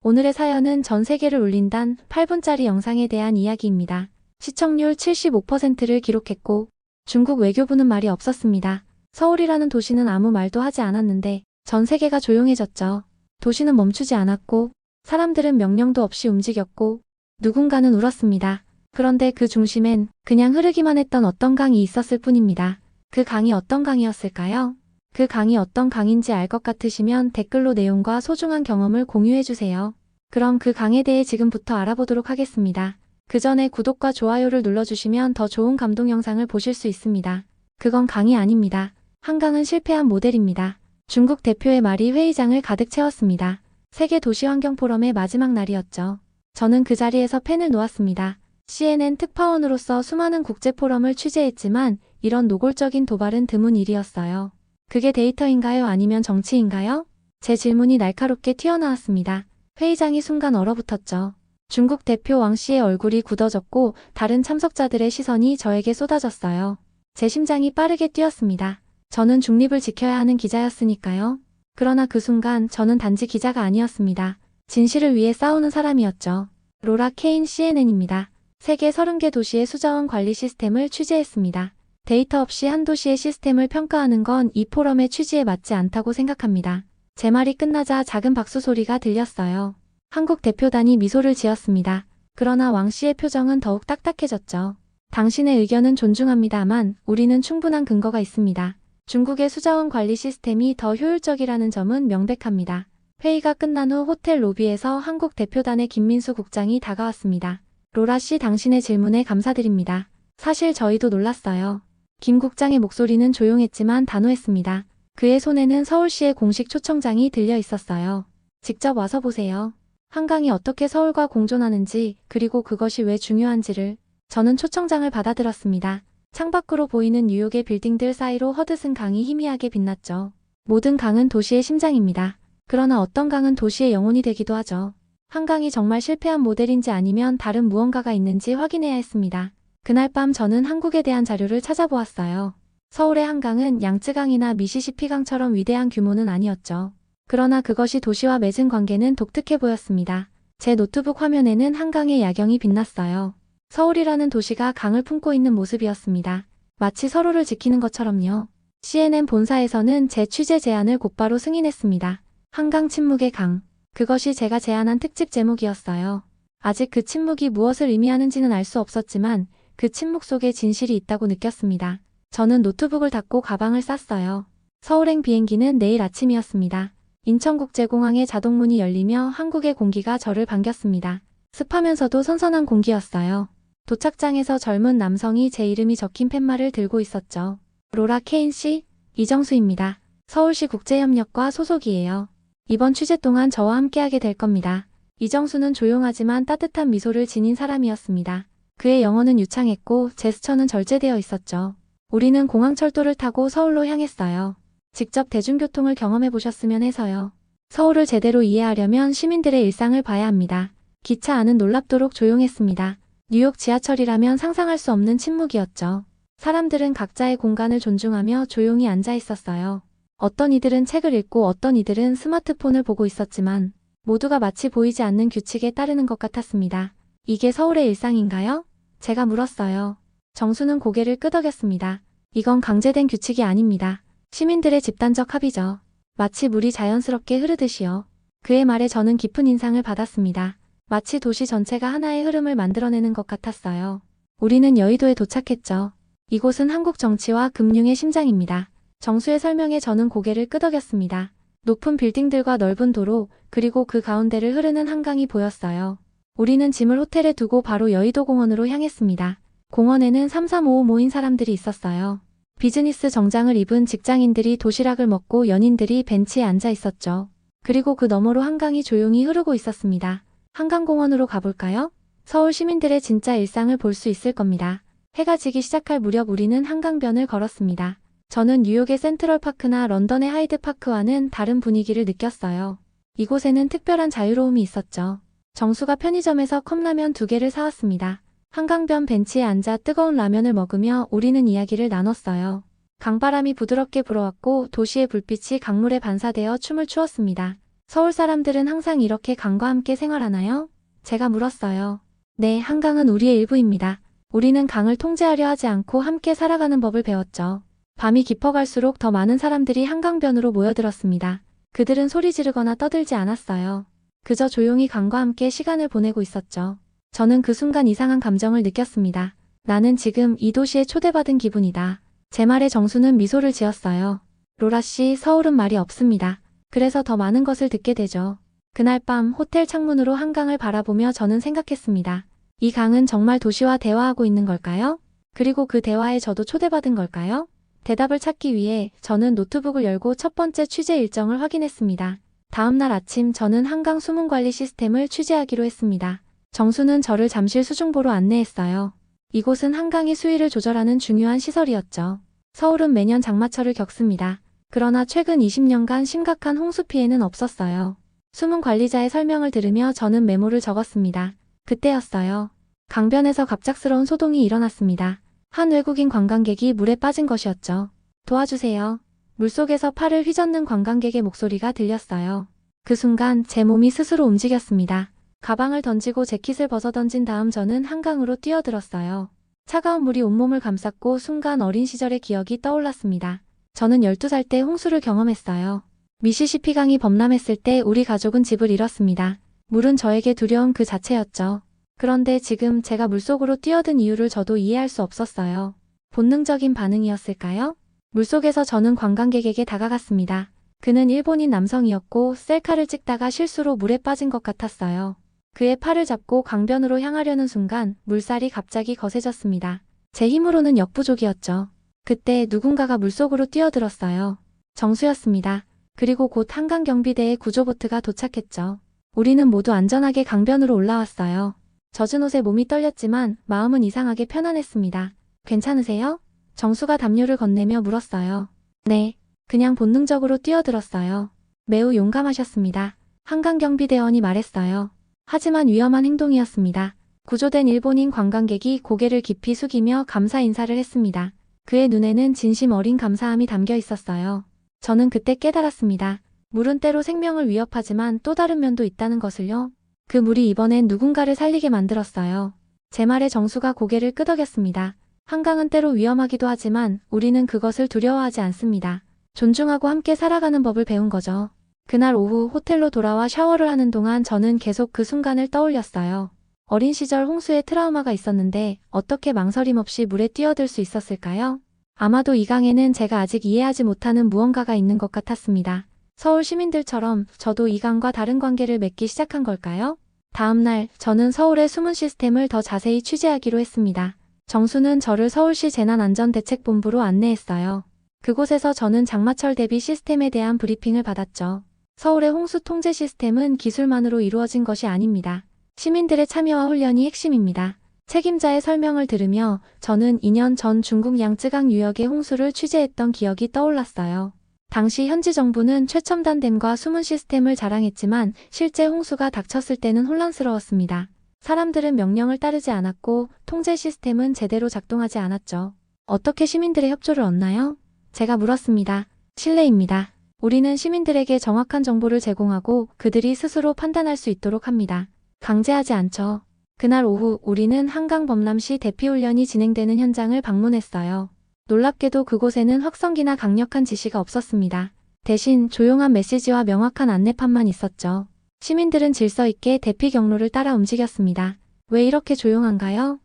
오늘의 사연은 전 세계를 울린 단 8분짜리 영상에 대한 이야기입니다. 시청률 75%를 기록했고 중국 외교부는 말이 없었습니다. 서울이라는 도시는 아무 말도 하지 않았는데 전 세계가 조용해졌죠. 도시는 멈추지 않았고 사람들은 명령도 없이 움직였고 누군가는 울었습니다. 그런데 그 중심엔 그냥 흐르기만 했던 어떤 강이 있었을 뿐입니다. 그 강이 어떤 강이었을까요? 그 강이 어떤 강인지 알 것 같으시면 댓글로 내용과 소중한 경험을 공유해주세요. 그럼 그 강에 대해 지금부터 알아보도록 하겠습니다. 그 전에 구독과 좋아요를 눌러주시면 더 좋은 감동 영상을 보실 수 있습니다. 그건 강이 아닙니다. 한강은 실패한 모델입니다. 중국 대표의 말이 회의장을 가득 채웠습니다. 세계 도시환경포럼의 마지막 날이었죠. 저는 그 자리에서 펜을 놓았습니다. CNN 특파원으로서 수많은 국제포럼을 취재했지만 이런 노골적인 도발은 드문 일이었어요. 그게 데이터인가요? 아니면 정치인가요? 제 질문이 날카롭게 튀어나왔습니다. 회의장이 순간 얼어붙었죠. 중국 대표 왕 씨의 얼굴이 굳어졌고 다른 참석자들의 시선이 저에게 쏟아졌어요. 제 심장이 빠르게 뛰었습니다. 저는 중립을 지켜야 하는 기자였으니까요. 그러나 그 순간 저는 단지 기자가 아니었습니다. 진실을 위해 싸우는 사람이었죠. 로라 케인 CNN입니다. 세계 30개 도시의 수자원 관리 시스템을 취재했습니다. 데이터 없이 한 도시의 시스템을 평가하는 건 이 포럼의 취지에 맞지 않다고 생각합니다. 제 말이 끝나자 작은 박수 소리가 들렸어요. 한국 대표단이 미소를 지었습니다. 그러나 왕 씨의 표정은 더욱 딱딱해졌죠. 당신의 의견은 존중합니다만 우리는 충분한 근거가 있습니다. 중국의 수자원 관리 시스템이 더 효율적이라는 점은 명백합니다. 회의가 끝난 후 호텔 로비에서 한국 대표단의 김민수 국장이 다가왔습니다. 로라 씨, 당신의 질문에 감사드립니다. 사실 저희도 놀랐어요. 김 국장의 목소리는 조용했지만 단호했습니다. 그의 손에는 서울시의 공식 초청장이 들려 있었어요. 직접 와서 보세요. 한강이 어떻게 서울과 공존하는지, 그리고 그것이 왜 중요한지를. 저는 초청장을 받아들었습니다. 창밖으로 보이는 뉴욕의 빌딩들 사이로 허드슨 강이 희미하게 빛났죠. 모든 강은 도시의 심장입니다. 그러나 어떤 강은 도시의 영혼이 되기도 하죠. 한강이 정말 실패한 모델인지 아니면 다른 무언가가 있는지 확인해야 했습니다. 그날 밤 저는 한국에 대한 자료를 찾아보았어요. 서울의 한강은 양쯔강이나 미시시피강처럼 위대한 규모는 아니었죠. 그러나 그것이 도시와 맺은 관계는 독특해 보였습니다. 제 노트북 화면에는 한강의 야경이 빛났어요. 서울이라는 도시가 강을 품고 있는 모습이었습니다. 마치 서로를 지키는 것처럼요. CNN 본사에서는 제 취재 제안을 곧바로 승인했습니다. 한강 침묵의 강. 그것이 제가 제안한 특집 제목이었어요. 아직 그 침묵이 무엇을 의미하는지는 알 수 없었지만 그 침묵 속에 진실이 있다고 느꼈습니다. 저는 노트북을 닫고 가방을 쌌어요. 서울행 비행기는 내일 아침이었습니다. 인천국제공항의 자동문이 열리며 한국의 공기가 저를 반겼습니다. 습하면서도 선선한 공기였어요. 도착장에서 젊은 남성이 제 이름이 적힌 팻말을 들고 있었죠. 로라 케인 씨, 이정수입니다. 서울시 국제협력과 소속이에요. 이번 취재 동안 저와 함께하게 될 겁니다. 이정수는 조용하지만 따뜻한 미소를 지닌 사람이었습니다. 그의 영어는 유창했고 제스처는 절제되어 있었죠. 우리는 공항철도를 타고 서울로 향했어요. 직접 대중교통을 경험해 보셨으면 해서요. 서울을 제대로 이해하려면 시민들의 일상을 봐야 합니다. 기차 안은 놀랍도록 조용했습니다. 뉴욕 지하철이라면 상상할 수 없는 침묵이었죠. 사람들은 각자의 공간을 존중하며 조용히 앉아 있었어요. 어떤 이들은 책을 읽고 어떤 이들은 스마트폰을 보고 있었지만 모두가 마치 보이지 않는 규칙에 따르는 것 같았습니다. 이게 서울의 일상인가요? 제가 물었어요. 정수는 고개를 끄덕였습니다. 이건 강제된 규칙이 아닙니다. 시민들의 집단적 합의죠. 마치 물이 자연스럽게 흐르듯이요. 그의 말에 저는 깊은 인상을 받았습니다. 마치 도시 전체가 하나의 흐름을 만들어내는 것 같았어요. 우리는 여의도에 도착했죠. 이곳은 한국 정치와 금융의 심장입니다. 정수의 설명에 저는 고개를 끄덕였습니다. 높은 빌딩들과 넓은 도로, 그리고 그 가운데를 흐르는 한강이 보였어요. 우리는 짐을 호텔에 두고 바로 여의도 공원으로 향했습니다. 공원에는 3355 모인 사람들이 있었어요. 비즈니스 정장을 입은 직장인들이 도시락을 먹고 연인들이 벤치에 앉아 있었죠. 그리고 그 너머로 한강이 조용히 흐르고 있었습니다. 한강공원으로 가볼까요? 서울 시민들의 진짜 일상을 볼 수 있을 겁니다. 해가 지기 시작할 무렵 우리는 한강변을 걸었습니다. 저는 뉴욕의 센트럴파크나 런던의 하이드파크와는 다른 분위기를 느꼈어요. 이곳에는 특별한 자유로움이 있었죠. 정수가 편의점에서 컵라면 2개를 사왔습니다. 한강변 벤치에 앉아 뜨거운 라면을 먹으며 우리는 이야기를 나눴어요. 강바람이 부드럽게 불어왔고 도시의 불빛이 강물에 반사되어 춤을 추었습니다. 서울 사람들은 항상 이렇게 강과 함께 생활하나요? 제가 물었어요. 네, 한강은 우리의 일부입니다. 우리는 강을 통제하려 하지 않고 함께 살아가는 법을 배웠죠. 밤이 깊어갈수록 더 많은 사람들이 한강변으로 모여들었습니다. 그들은 소리 지르거나 떠들지 않았어요. 그저 조용히 강과 함께 시간을 보내고 있었죠. 저는 그 순간 이상한 감정을 느꼈습니다. 나는 지금 이 도시에 초대받은 기분이다. 제 말에 정수는 미소를 지었어요. 로라 씨, 서울은 말이 없습니다. 그래서 더 많은 것을 듣게 되죠. 그날 밤 호텔 창문으로 한강을 바라보며 저는 생각했습니다. 이 강은 정말 도시와 대화하고 있는 걸까요? 그리고 그 대화에 저도 초대받은 걸까요? 대답을 찾기 위해 저는 노트북을 열고 첫 번째 취재 일정을 확인했습니다. 다음 날 아침 저는 한강 수문관리 시스템을 취재하기로 했습니다. 정수는 저를 잠실 수중보로 안내했어요. 이곳은 한강의 수위를 조절하는 중요한 시설이었죠. 서울은 매년 장마철을 겪습니다. 그러나 최근 20년간 심각한 홍수 피해는 없었어요. 수문 관리자의 설명을 들으며 저는 메모를 적었습니다. 그때였어요. 강변에서 갑작스러운 소동이 일어났습니다. 한 외국인 관광객이 물에 빠진 것이었죠. 도와주세요. 물속에서 팔을 휘젓는 관광객의 목소리가 들렸어요. 그 순간 제 몸이 스스로 움직였습니다. 가방을 던지고 재킷을 벗어던진 다음 저는 한강으로 뛰어들었어요. 차가운 물이 온몸을 감쌌고 순간 어린 시절의 기억이 떠올랐습니다. 저는 12살 때 홍수를 경험했어요. 미시시피 강이 범람했을 때 우리 가족은 집을 잃었습니다. 물은 저에게 두려움 그 자체였죠. 그런데 지금 제가 물속으로 뛰어든 이유를 저도 이해할 수 없었어요. 본능적인 반응이었을까요? 물속에서 저는 관광객에게 다가갔습니다. 그는 일본인 남성이었고 셀카를 찍다가 실수로 물에 빠진 것 같았어요. 그의 팔을 잡고 강변으로 향하려는 순간 물살이 갑자기 거세졌습니다. 제 힘으로는 역부족이었죠. 그때 누군가가 물속으로 뛰어들었어요. 정수였습니다. 그리고 곧 한강경비대의 구조보트가 도착했죠. 우리는 모두 안전하게 강변으로 올라왔어요. 젖은 옷에 몸이 떨렸지만 마음은 이상하게 편안했습니다. 괜찮으세요? 정수가 담요를 건네며 물었어요. 네, 그냥 본능적으로 뛰어들었어요. 매우 용감하셨습니다. 한강경비대원이 말했어요. 하지만 위험한 행동이었습니다. 구조된 일본인 관광객이 고개를 깊이 숙이며 감사 인사를 했습니다. 그의 눈에는 진심 어린 감사함이 담겨 있었어요. 저는 그때 깨달았습니다. 물은 때로 생명을 위협하지만 또 다른 면도 있다는 것을요. 그 물이 이번엔 누군가를 살리게 만들었어요. 제 말에 정수가 고개를 끄덕였습니다. 한강은 때로 위험하기도 하지만 우리는 그것을 두려워하지 않습니다. 존중하고 함께 살아가는 법을 배운 거죠. 그날 오후 호텔로 돌아와 샤워를 하는 동안 저는 계속 그 순간을 떠올렸어요. 어린 시절 홍수에 트라우마가 있었는데 어떻게 망설임 없이 물에 뛰어들 수 있었을까요? 아마도 이 강에는 제가 아직 이해하지 못하는 무언가가 있는 것 같았습니다. 서울 시민들처럼 저도 이 강과 다른 관계를 맺기 시작한 걸까요? 다음 날 저는 서울의 수문 시스템을 더 자세히 취재하기로 했습니다. 정수는 저를 서울시 재난안전대책본부로 안내했어요. 그곳에서 저는 장마철 대비 시스템에 대한 브리핑을 받았죠. 서울의 홍수 통제 시스템은 기술만으로 이루어진 것이 아닙니다. 시민들의 참여와 훈련이 핵심입니다. 책임자의 설명을 들으며 저는 2년 전 중국 양쯔강 유역의 홍수를 취재했던 기억이 떠올랐어요. 당시 현지 정부는 최첨단 댐과 수문 시스템을 자랑했지만 실제 홍수가 닥쳤을 때는 혼란스러웠습니다. 사람들은 명령을 따르지 않았고 통제 시스템은 제대로 작동하지 않았죠. 어떻게 시민들의 협조를 얻나요? 제가 물었습니다. 신뢰입니다. 우리는 시민들에게 정확한 정보를 제공하고 그들이 스스로 판단할 수 있도록 합니다. 강제하지 않죠. 그날 오후 우리는 한강 범람 시 대피훈련이 진행되는 현장을 방문했어요. 놀랍게도 그곳에는 확성기나 강력한 지시가 없었습니다. 대신 조용한 메시지와 명확한 안내판만 있었죠. 시민들은 질서 있게 대피 경로를 따라 움직였습니다. 왜 이렇게 조용한가요?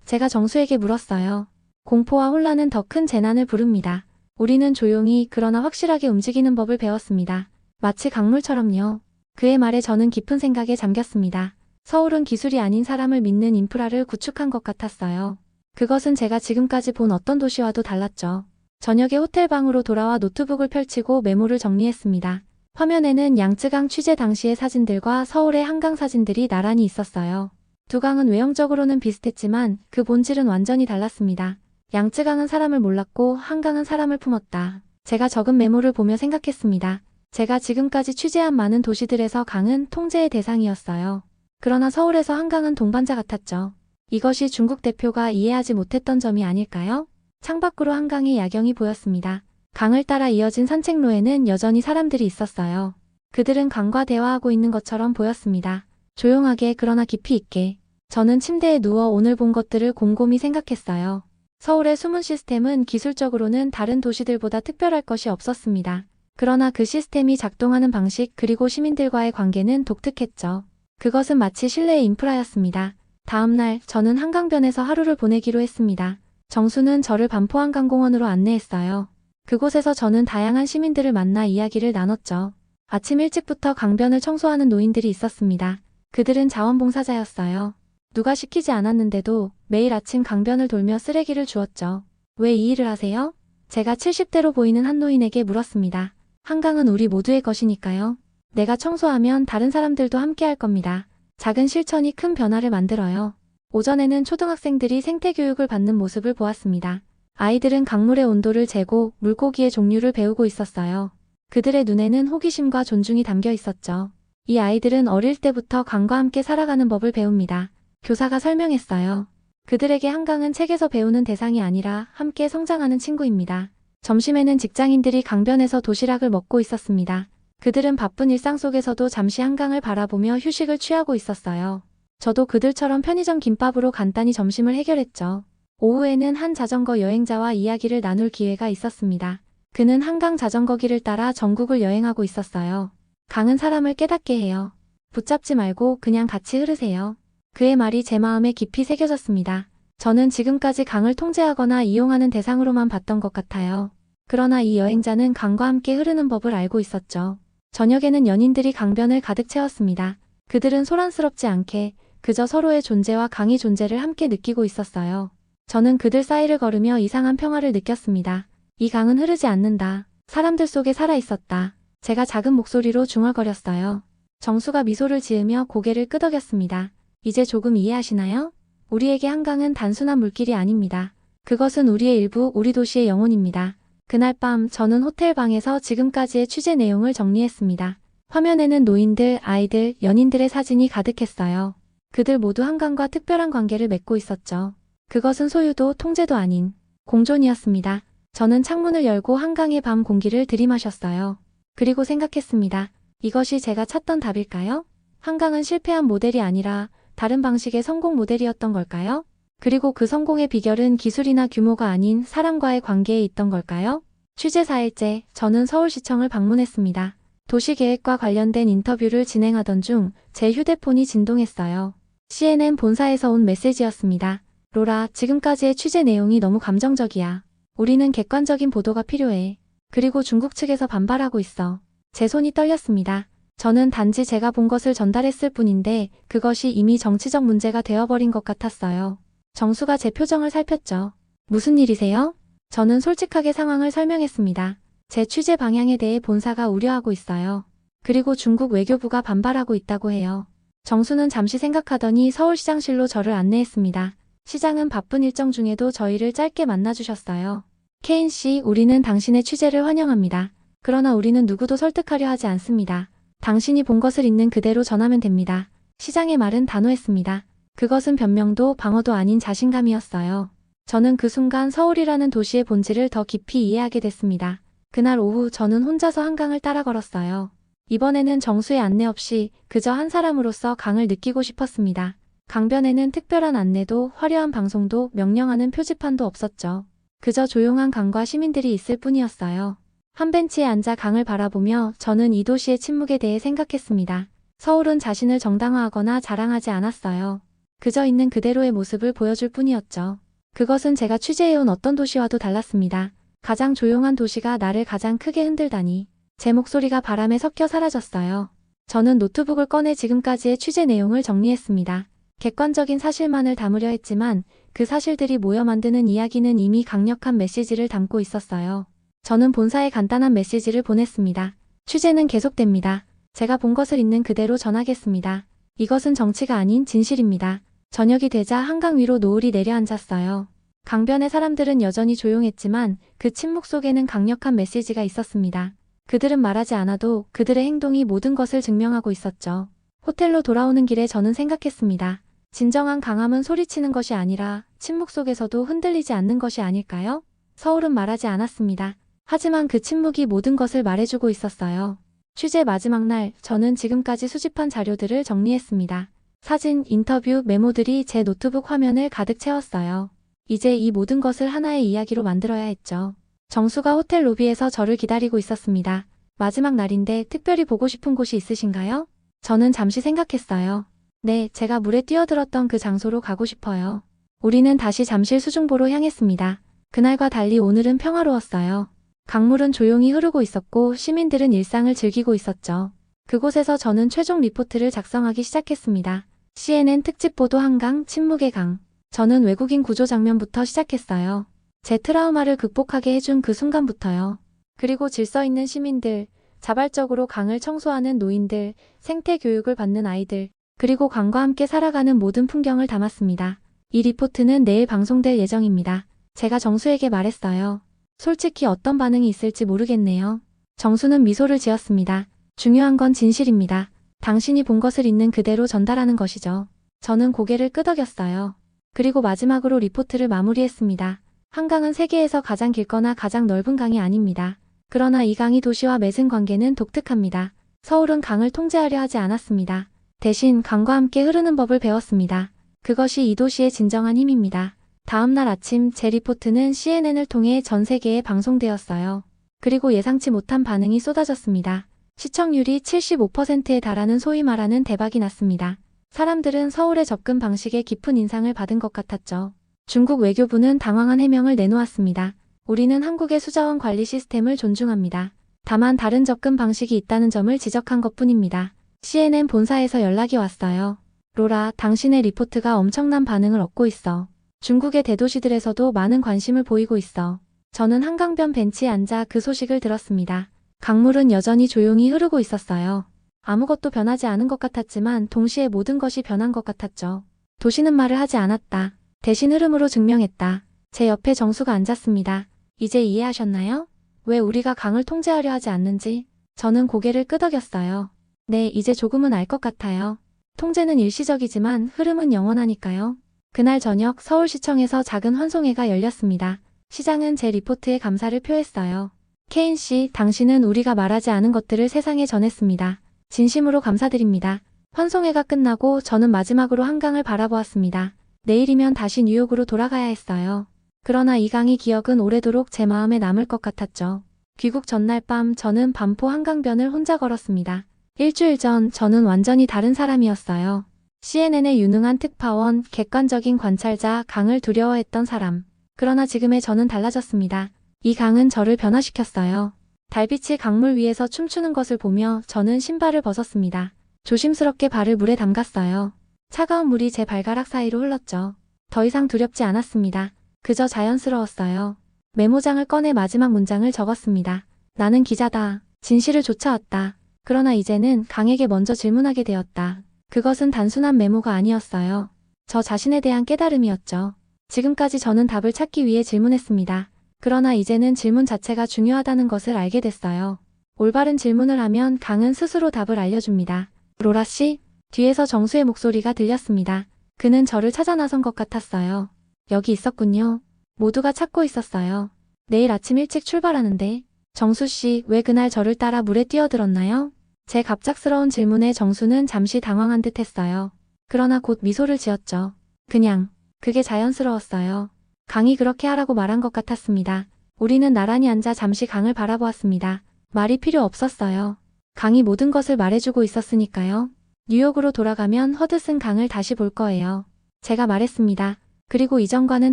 제가 정수에게 물었어요. 공포와 혼란은 더 큰 재난을 부릅니다. 우리는 조용히 그러나 확실하게 움직이는 법을 배웠습니다. 마치 강물처럼요. 그의 말에 저는 깊은 생각에 잠겼습니다. 서울은 기술이 아닌 사람을 믿는 인프라를 구축한 것 같았어요. 그것은 제가 지금까지 본 어떤 도시와도 달랐죠. 저녁에 호텔방으로 돌아와 노트북을 펼치고 메모를 정리했습니다. 화면에는 양쯔강 취재 당시의 사진들과 서울의 한강 사진들이 나란히 있었어요. 두 강은 외형적으로는 비슷했지만 그 본질은 완전히 달랐습니다. 양쯔강은 사람을 몰랐고 한강은 사람을 품었다. 제가 적은 메모를 보며 생각했습니다. 제가 지금까지 취재한 많은 도시들에서 강은 통제의 대상이었어요. 그러나 서울에서 한강은 동반자 같았죠. 이것이 중국 대표가 이해하지 못했던 점이 아닐까요? 창밖으로 한강의 야경이 보였습니다. 강을 따라 이어진 산책로에는 여전히 사람들이 있었어요. 그들은 강과 대화하고 있는 것처럼 보였습니다. 조용하게 그러나 깊이 있게. 저는 침대에 누워 오늘 본 것들을 곰곰이 생각했어요. 서울의 수문 시스템은 기술적으로는 다른 도시들보다 특별할 것이 없었습니다. 그러나 그 시스템이 작동하는 방식 그리고 시민들과의 관계는 독특했죠. 그것은 마치 신뢰의 인프라였습니다. 다음 날 저는 한강변에서 하루를 보내기로 했습니다. 정수는 저를 반포한강공원으로 안내했어요. 그곳에서 저는 다양한 시민들을 만나 이야기를 나눴죠. 아침 일찍부터 강변을 청소하는 노인들이 있었습니다. 그들은 자원봉사자였어요. 누가 시키지 않았는데도 매일 아침 강변을 돌며 쓰레기를 주웠죠. 왜 이 일을 하세요? 제가 70대로 보이는 한 노인에게 물었습니다. 한강은 우리 모두의 것이니까요. 내가 청소하면 다른 사람들도 함께 할 겁니다. 작은 실천이 큰 변화를 만들어요. 오전에는 초등학생들이 생태교육을 받는 모습을 보았습니다. 아이들은 강물의 온도를 재고 물고기의 종류를 배우고 있었어요. 그들의 눈에는 호기심과 존중이 담겨 있었죠. 이 아이들은 어릴 때부터 강과 함께 살아가는 법을 배웁니다. 교사가 설명했어요. 그들에게 한강은 책에서 배우는 대상이 아니라 함께 성장하는 친구입니다. 점심에는 직장인들이 강변에서 도시락을 먹고 있었습니다. 그들은 바쁜 일상 속에서도 잠시 한강을 바라보며 휴식을 취하고 있었어요. 저도 그들처럼 편의점 김밥으로 간단히 점심을 해결했죠. 오후에는 한 자전거 여행자와 이야기를 나눌 기회가 있었습니다. 그는 한강 자전거길을 따라 전국을 여행하고 있었어요. 강은 사람을 깨닫게 해요. 붙잡지 말고 그냥 같이 흐르세요. 그의 말이 제 마음에 깊이 새겨졌습니다. 저는 지금까지 강을 통제하거나 이용하는 대상으로만 봤던 것 같아요. 그러나 이 여행자는 강과 함께 흐르는 법을 알고 있었죠. 저녁에는 연인들이 강변을 가득 채웠습니다. 그들은 소란스럽지 않게 그저 서로의 존재와 강의 존재를 함께 느끼고 있었어요. 저는 그들 사이를 걸으며 이상한 평화를 느꼈습니다. 이 강은 흐르지 않는다. 사람들 속에 살아있었다. 제가 작은 목소리로 중얼거렸어요. 정수가 미소를 지으며 고개를 끄덕였습니다. 이제 조금 이해하시나요? 우리에게 한강은 단순한 물길이 아닙니다. 그것은 우리의 일부, 우리 도시의 영혼입니다. 그날 밤 저는 호텔 방에서 지금까지의 취재 내용을 정리했습니다. 화면에는 노인들, 아이들, 연인들의 사진이 가득했어요. 그들 모두 한강과 특별한 관계를 맺고 있었죠. 그것은 소유도 통제도 아닌 공존이었습니다. 저는 창문을 열고 한강의 밤 공기를 들이마셨어요. 그리고 생각했습니다. 이것이 제가 찾던 답일까요? 한강은 실패한 모델이 아니라 다른 방식의 성공 모델이었던 걸까요? 그리고 그 성공의 비결은 기술이나 규모가 아닌 사람과의 관계에 있던 걸까요? 취재 4일째, 저는 서울시청을 방문했습니다. 도시계획과 관련된 인터뷰를 진행하던 중 제 휴대폰이 진동했어요. CNN 본사에서 온 메시지였습니다. 로라, 지금까지의 취재 내용이 너무 감정적이야. 우리는 객관적인 보도가 필요해. 그리고 중국 측에서 반발하고 있어. 제 손이 떨렸습니다. 저는 단지 제가 본 것을 전달했을 뿐인데 그것이 이미 정치적 문제가 되어버린 것 같았어요. 정수가 제 표정을 살폈죠. 무슨 일이세요? 저는 솔직하게 상황을 설명했습니다. 제 취재 방향에 대해 본사가 우려하고 있어요. 그리고 중국 외교부가 반발하고 있다고 해요. 정수는 잠시 생각하더니 서울시장실로 저를 안내했습니다. 시장은 바쁜 일정 중에도 저희를 짧게 만나주셨어요. 케인 씨, 우리는 당신의 취재를 환영합니다. 그러나 우리는 누구도 설득하려 하지 않습니다. 당신이 본 것을 있는 그대로 전하면 됩니다. 시장의 말은 단호했습니다. 그것은 변명도 방어도 아닌 자신감이었어요. 저는 그 순간 서울이라는 도시의 본질을 더 깊이 이해하게 됐습니다. 그날 오후 저는 혼자서 한강을 따라 걸었어요. 이번에는 정수의 안내 없이 그저 한 사람으로서 강을 느끼고 싶었습니다. 강변에는 특별한 안내도 화려한 방송도 명령하는 표지판도 없었죠. 그저 조용한 강과 시민들이 있을 뿐이었어요. 한 벤치에 앉아 강을 바라보며 저는 이 도시의 침묵에 대해 생각했습니다. 서울은 자신을 정당화하거나 자랑하지 않았어요. 그저 있는 그대로의 모습을 보여줄 뿐이었죠. 그것은 제가 취재해온 어떤 도시와도 달랐습니다. 가장 조용한 도시가 나를 가장 크게 흔들다니. 제 목소리가 바람에 섞여 사라졌어요. 저는 노트북을 꺼내 지금까지의 취재 내용을 정리했습니다. 객관적인 사실만을 담으려 했지만 그 사실들이 모여 만드는 이야기는 이미 강력한 메시지를 담고 있었어요. 저는 본사에 간단한 메시지를 보냈습니다. 취재는 계속됩니다. 제가 본 것을 있는 그대로 전하겠습니다. 이것은 정치가 아닌 진실입니다. 저녁이 되자 한강 위로 노을이 내려앉았어요. 강변의 사람들은 여전히 조용했지만 그 침묵 속에는 강력한 메시지가 있었습니다. 그들은 말하지 않아도 그들의 행동이 모든 것을 증명하고 있었죠. 호텔로 돌아오는 길에 저는 생각했습니다. 진정한 강함은 소리치는 것이 아니라 침묵 속에서도 흔들리지 않는 것이 아닐까요? 서울은 말하지 않았습니다. 하지만 그 침묵이 모든 것을 말해주고 있었어요. 취재 마지막 날, 저는 지금까지 수집한 자료들을 정리했습니다. 사진, 인터뷰, 메모들이 제 노트북 화면을 가득 채웠어요. 이제 이 모든 것을 하나의 이야기로 만들어야 했죠. 정수가 호텔 로비에서 저를 기다리고 있었습니다. 마지막 날인데 특별히 보고 싶은 곳이 있으신가요? 저는 잠시 생각했어요. 네, 제가 물에 뛰어들었던 그 장소로 가고 싶어요. 우리는 다시 잠실 수중보로 향했습니다. 그날과 달리 오늘은 평화로웠어요. 강물은 조용히 흐르고 있었고 시민들은 일상을 즐기고 있었죠. 그곳에서 저는 최종 리포트를 작성하기 시작했습니다. CNN 특집 보도 한강, 침묵의 강. 저는 외국인 구조 장면부터 시작했어요. 제 트라우마를 극복하게 해준 그 순간부터요. 그리고 질서 있는 시민들, 자발적으로 강을 청소하는 노인들, 생태 교육을 받는 아이들, 그리고 강과 함께 살아가는 모든 풍경을 담았습니다. 이 리포트는 내일 방송될 예정입니다. 제가 정수에게 말했어요. 솔직히 어떤 반응이 있을지 모르겠네요. 정수는 미소를 지었습니다. 중요한 건 진실입니다. 당신이 본 것을 있는 그대로 전달하는 것이죠. 저는 고개를 끄덕였어요. 그리고 마지막으로 리포트를 마무리했습니다. 한강은 세계에서 가장 길거나 가장 넓은 강이 아닙니다. 그러나 이 강이 도시와 맺은 관계는 독특합니다. 서울은 강을 통제하려 하지 않았습니다. 대신 강과 함께 흐르는 법을 배웠습니다. 그것이 이 도시의 진정한 힘입니다. 다음 날 아침 제 리포트는 CNN을 통해 전 세계에 방송되었어요. 그리고 예상치 못한 반응이 쏟아졌습니다. 시청률이 75%에 달하는 소위 말하는 대박이 났습니다. 사람들은 서울의 접근 방식에 깊은 인상을 받은 것 같았죠. 중국 외교부는 당황한 해명을 내놓았습니다. 우리는 한국의 수자원 관리 시스템을 존중합니다. 다만 다른 접근 방식이 있다는 점을 지적한 것뿐입니다. CNN 본사에서 연락이 왔어요. 로라, 당신의 리포트가 엄청난 반응을 얻고 있어. 중국의 대도시들에서도 많은 관심을 보이고 있어. 저는 한강변 벤치에 앉아 그 소식을 들었습니다. 강물은 여전히 조용히 흐르고 있었어요. 아무것도 변하지 않은 것 같았지만 동시에 모든 것이 변한 것 같았죠. 도시는 말을 하지 않았다. 대신 흐름으로 증명했다. 제 옆에 정수가 앉았습니다. 이제 이해하셨나요? 왜 우리가 강을 통제하려 하지 않는지? 저는 고개를 끄덕였어요. 네, 이제 조금은 알 것 같아요. 통제는 일시적이지만 흐름은 영원하니까요. 그날 저녁 서울시청에서 작은 환송회가 열렸습니다. 시장은 제 리포트에 감사를 표했어요. 케인 씨, 당신은 우리가 말하지 않은 것들을 세상에 전했습니다. 진심으로 감사드립니다. 환송회가 끝나고 저는 마지막으로 한강을 바라보았습니다. 내일이면 다시 뉴욕으로 돌아가야 했어요. 그러나 이 강의 기억은 오래도록 제 마음에 남을 것 같았죠. 귀국 전날 밤 저는 반포 한강변을 혼자 걸었습니다. 일주일 전 저는 완전히 다른 사람이었어요. CNN의 유능한 특파원, 객관적인 관찰자, 강을 두려워했던 사람. 그러나 지금의 저는 달라졌습니다. 이 강은 저를 변화시켰어요. 달빛이 강물 위에서 춤추는 것을 보며 저는 신발을 벗었습니다. 조심스럽게 발을 물에 담갔어요. 차가운 물이 제 발가락 사이로 흘렀죠. 더 이상 두렵지 않았습니다. 그저 자연스러웠어요. 메모장을 꺼내 마지막 문장을 적었습니다. 나는 기자다. 진실을 쫓아왔다. 그러나 이제는 강에게 먼저 질문하게 되었다. 그것은 단순한 메모가 아니었어요. 저 자신에 대한 깨달음이었죠. 지금까지 저는 답을 찾기 위해 질문했습니다. 그러나 이제는 질문 자체가 중요하다는 것을 알게 됐어요. 올바른 질문을 하면 강은 스스로 답을 알려줍니다. 로라 씨? 뒤에서 정수의 목소리가 들렸습니다. 그는 저를 찾아 나선 것 같았어요. 여기 있었군요. 모두가 찾고 있었어요. 내일 아침 일찍 출발하는데 정수 씨, 왜 그날 저를 따라 물에 뛰어들었나요? 제 갑작스러운 질문에 정수는 잠시 당황한 듯 했어요. 그러나 곧 미소를 지었죠. 그냥, 그게 자연스러웠어요. 강이 그렇게 하라고 말한 것 같았습니다. 우리는 나란히 앉아 잠시 강을 바라보았습니다. 말이 필요 없었어요. 강이 모든 것을 말해주고 있었으니까요. 뉴욕으로 돌아가면 허드슨 강을 다시 볼 거예요. 제가 말했습니다. 그리고 이전과는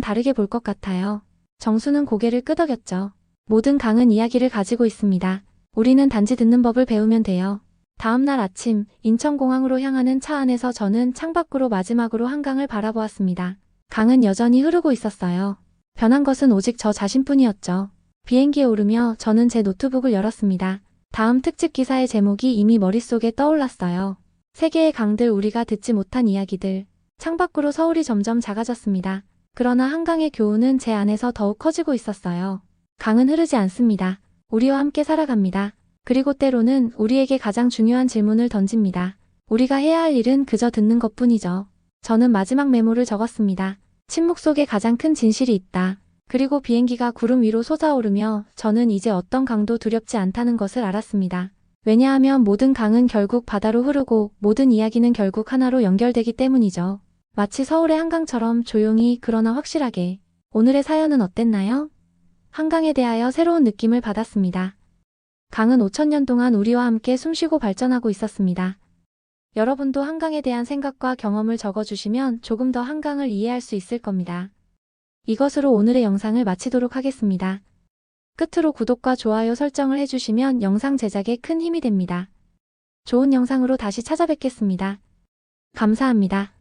다르게 볼 것 같아요. 정수는 고개를 끄덕였죠. 모든 강은 이야기를 가지고 있습니다. 우리는 단지 듣는 법을 배우면 돼요. 다음 날 아침 인천공항으로 향하는 차 안에서 저는 창밖으로 마지막으로 한강을 바라보았습니다. 강은 여전히 흐르고 있었어요. 변한 것은 오직 저 자신뿐이었죠. 비행기에 오르며 저는 제 노트북을 열었습니다. 다음 특집 기사의 제목이 이미 머릿속에 떠올랐어요. 세계의 강들, 우리가 듣지 못한 이야기들. 창밖으로 서울이 점점 작아졌습니다. 그러나 한강의 교훈은 제 안에서 더욱 커지고 있었어요. 강은 흐르지 않습니다. 우리와 함께 살아갑니다. 그리고 때로는 우리에게 가장 중요한 질문을 던집니다. 우리가 해야 할 일은 그저 듣는 것뿐이죠. 저는 마지막 메모를 적었습니다. 침묵 속에 가장 큰 진실이 있다. 그리고 비행기가 구름 위로 솟아오르며 저는 이제 어떤 강도 두렵지 않다는 것을 알았습니다. 왜냐하면 모든 강은 결국 바다로 흐르고 모든 이야기는 결국 하나로 연결되기 때문이죠. 마치 서울의 한강처럼 조용히 그러나 확실하게. 오늘의 사연은 어땠나요? 한강에 대하여 새로운 느낌을 받았습니다. 강은 5천년 동안 우리와 함께 숨쉬고 발전하고 있었습니다. 여러분도 한강에 대한 생각과 경험을 적어주시면 조금 더 한강을 이해할 수 있을 겁니다. 이것으로 오늘의 영상을 마치도록 하겠습니다. 끝으로 구독과 좋아요 설정을 해주시면 영상 제작에 큰 힘이 됩니다. 좋은 영상으로 다시 찾아뵙겠습니다. 감사합니다.